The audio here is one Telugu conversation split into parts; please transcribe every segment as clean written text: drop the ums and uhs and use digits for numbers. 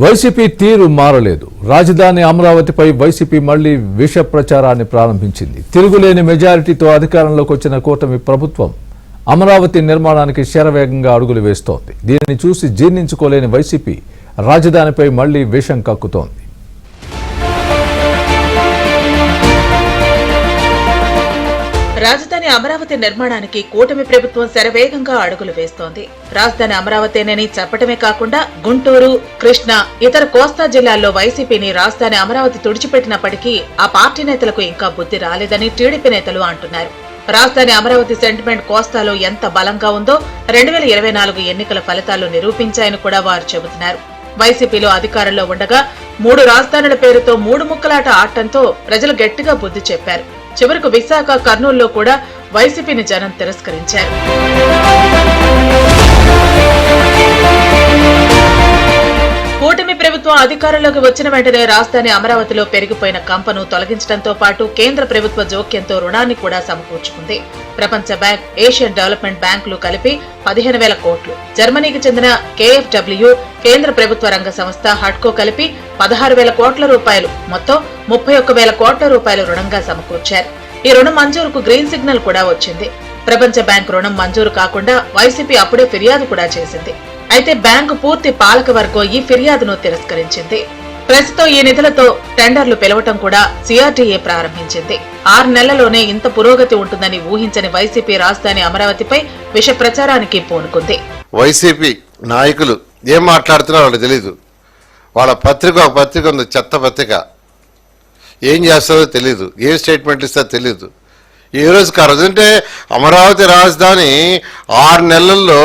వైసీపీ తీరు మారలేదు. రాజధాని అమరావతిపై వైసీపీ మళ్లీ విష ప్రచారాన్ని ప్రారంభించింది. తిరుగులేని మెజారిటీతో అధికారంలోకి వచ్చిన కూటమి ప్రభుత్వం అమరావతి నిర్మాణానికి శరవేగంగా అడుగులు వేస్తోంది. దీనిని చూసి జీర్ణించుకోలేని వైసీపీ రాజధానిపై మళ్లీ విషం కక్కుతోంది. రాజధాని అమరావతి నిర్మాణానికి కూటమి ప్రభుత్వం శరవేగంగా అడుగులు వేస్తోంది. రాజధాని అమరావతేనని చెప్పటమే కాకుండా గుంటూరు, కృష్ణా, ఇతర కోస్తా జిల్లాల్లో వైసీపీని రాజధాని అమరావతి తుడిచిపెట్టినప్పటికీ ఆ పార్టీ నేతలకు ఇంకా బుద్ధి రాలేదని టీడీపీ నేతలు అంటున్నారు. రాజధాని అమరావతి సెంటిమెంట్ కోస్తాలో ఎంత బలంగా ఉందో 2024 ఎన్నికల ఫలితాలు నిరూపించాయని కూడా వారు చెబుతున్నారు. వైసీపీలో అధికారంలో ఉండగా 3 రాజధానుల పేరుతో 3 ముక్కలాట ఆడటంతో ప్రజలు గట్టిగా బుద్ధి చెప్పారు. చివరకు విశాఖ, కర్నూలులో కూడా వైసీపీని జనం తిరస్కరించారు. కూటమి ప్రభుత్వం అధికారంలోకి వచ్చిన వెంటనే రాజధాని అమరావతిలో పెరిగిపోయిన కంపను తొలగించడంతో పాటు కేంద్ర ప్రభుత్వ జోక్యంతో రుణాన్ని కూడా సమకూర్చుకుంది. ప్రపంచ బ్యాంక్, ఏషియన్ డెవలప్మెంట్ బ్యాంకులు కలిపి 15,000 కోట్లు, జర్మనీకి చెందిన KfW, కేంద్ర ప్రభుత్వ రంగ సంస్థ హడ్కో కలిపి 16,000 కోట్ల రూపాయలు, మొత్తం 31,000 కోట్ల రూపాయలు రుణంగా సమకూర్చారు. ఈ రుణం మంజూరుకు గ్రీన్ సిగ్నల్ కూడా వచ్చింది. ప్రపంచ బ్యాంక్ రుణం మంజూరు కాకుండా వైసీపీ అప్పుడే ఫిర్యాదు కూడా చేసింది. అయితే బ్యాంకు పూర్తి పాలకవర్గం ఈ ఫిర్యాదును తిరస్కరించింది. ప్రస్తుతం ఈ నిధులతో టెండర్లు పిలవటం కూడా CRDA ప్రారంభించింది. 6 నెలల్లోనే ఇంత పురోగతి ఉంటుందని ఊహించని వైసీపీ రాజధాని అమరావతిపై విష ప్రచారానికి పూనుకుంది. వైసీపీ నాయకులు ఏం మాట్లాడుతున్నారో వాళ్ళకి తెలీదు. వాళ్ళ ఒక పత్రిక ఉంది, చెత్త పత్రిక. ఏం చేస్తారో తెలీదు, ఏ స్టేట్మెంట్ ఇస్తారో తెలీదు. ఈ రోజు కాదు అంటే అమరావతి రాజధాని 6 నెలల్లో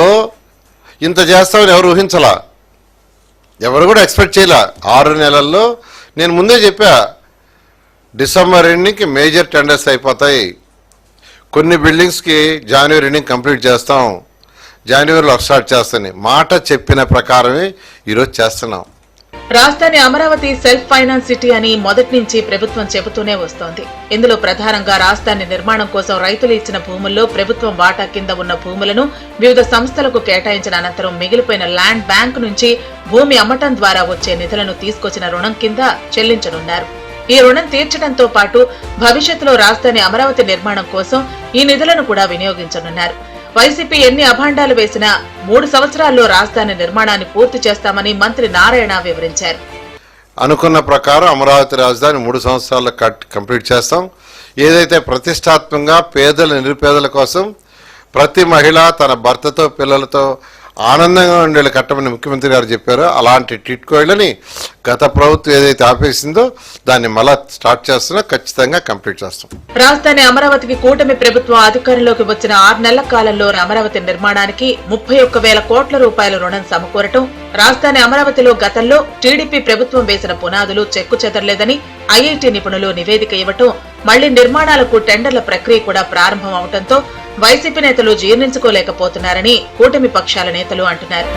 ఇంత చేస్తామని ఎవరు ఊహించలా, ఎవరు కూడా ఎక్స్పెక్ట్ చేయలే. 6 నెలల్లో నేను ముందే చెప్పా, డిసెంబర్ ఎండింగ్కి మేజర్ టెండర్స్ అయిపోతాయి. కొన్ని బిల్డింగ్స్కి జనవరి ఎండింగ్ కంప్లీట్ చేస్తాం, జనవరిలో స్టార్ట్ చేస్తాను మాట చెప్పిన ప్రకారమే ఈరోజు చేస్తున్నాం. రాజధాని అమరావతి సెల్ఫ్ ఫైనాన్స్ సిటీ అని మొదటి నుంచి ప్రభుత్వం చెబుతూనే వస్తోంది. ఇందులో ప్రధానంగా రాజధాని నిర్మాణం కోసం రైతులు ఇచ్చిన భూముల్లో ప్రభుత్వం వాటా కింద ఉన్న భూములను వివిధ సంస్థలకు కేటాయించిన అనంతరం మిగిలిపోయిన ల్యాండ్ బ్యాంకు నుంచి భూమి అమ్మటం ద్వారా వచ్చే నిధులను తీసుకొచ్చిన రుణం కింద చెల్లించనున్నారు. ఈ రుణం తీర్చడంతో పాటు భవిష్యత్తులో రాజధాని అమరావతి నిర్మాణం కోసం ఈ నిధులను కూడా వినియోగించనున్నారు. వైసీపీ ఎన్ని అభాండాలు వేసినా 3 సంవత్సరాల్లో రాజధాని నిర్మాణాన్ని పూర్తి చేస్తామని మంత్రి నారాయణ వివరించారు. అనుకున్న ప్రకారం అమరావతి రాజధాని 3 సంవత్సరాల్లో కంప్లీట్ చేస్తాం. ఏదైతే ప్రతిష్టాత్మకంగా పేదల నిరుపేదల కోసం ప్రతి మహిళ తన భర్తతో పిల్లలతో ఆనందంగా ఉండేలా కట్టమని ముఖ్యమంత్రి గారు చెప్పారో అలాంటి టిట్కో ఇళ్లని గత ప్రభుత్వం ఏదైతే ఆపేసిందో దాన్ని మళ్ళా స్టార్ట్ చేస్తున్నా, ఖచ్చితంగా కంప్లీట్ చేస్తాం. రాజధాని అమరావతికి కూటమి ప్రభుత్వం అధికారంలోకి వచ్చిన 6 నెలల కాలంలో అమరావతి నిర్మాణానికి 31,000 కోట్ల రూపాయల రుణం సమకూరటం, రాజధాని అమరావతిలో గతంలో టీడీపీ ప్రభుత్వం వేసిన పునాదులు చెక్కు చెదరలేదని IIT నిపుణులు నివేదిక ఇవ్వటం, మళ్లీ నిర్మాణాలకు టెండర్ల ప్రక్రియ కూడా ప్రారంభం అవడంతో వైసీపీ నేతలు జీర్ణించుకోలేకపోతున్నారని కూటమి పక్షాల నేతలు అంటున్నారు.